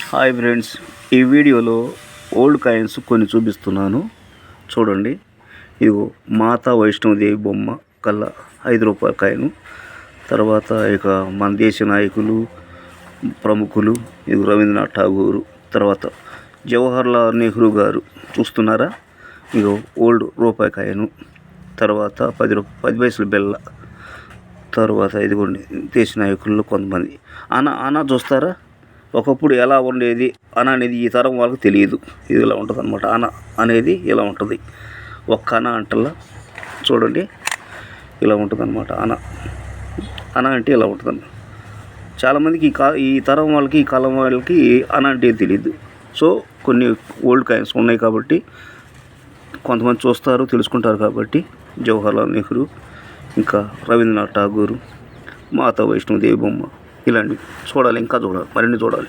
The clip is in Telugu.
హాయ్ ఫ్రెండ్స్, ఈ వీడియోలో ఓల్డ్ కాయిన్స్ కొన్ని చూపిస్తున్నాను చూడండి. ఇది మాతా వైష్ణవదేవి బొమ్మ కల్లా ₹5 కాయిన్. తర్వాత ఇక మన దేశ నాయకులు ప్రముఖులు ఇది రవీంద్రనాథ్ ఠాగూరు, తర్వాత జవహర్లాల్ నెహ్రూ గారు చూస్తున్నారా. ఇది ఓల్డ్ రూపాయి కాయిన్. తర్వాత 10 పైసలు బెల్ల. తర్వాత ఇదిగోండి దేశ నాయకుల్లో కొంతమంది అనా చూస్తారా. ఒకప్పుడు ఎలా ఉండేది అన అనేది ఈ తరం వాళ్ళకి తెలియదు. ఇది ఇలా ఉంటుంది అనమాట. అన అనేది ఇలా ఉంటుంది. ఒక్క అన అంటల్లా చూడండి, ఇలా ఉంటుంది అనమాట. అన అంటే ఇలా ఉంటుంది. చాలామందికి ఈ తరం వాళ్ళకి, ఈ కాలం వాళ్ళకి అన అంటే తెలియదు. సో కొన్ని ఓల్డ్ కాయిన్స్ ఉన్నాయి కాబట్టి కొంతమంది చూస్తారు, తెలుసుకుంటారు. కాబట్టి జవహర్లాల్ నెహ్రూ, ఇంకా రవీంద్రనాథ్ ఠాగూరు, మాతా వైష్ణవదేవి బొమ్మ, ఇలాంటివి చూడాలి. ఇంకా చూడాలి, మరిన్ని చూడాలి.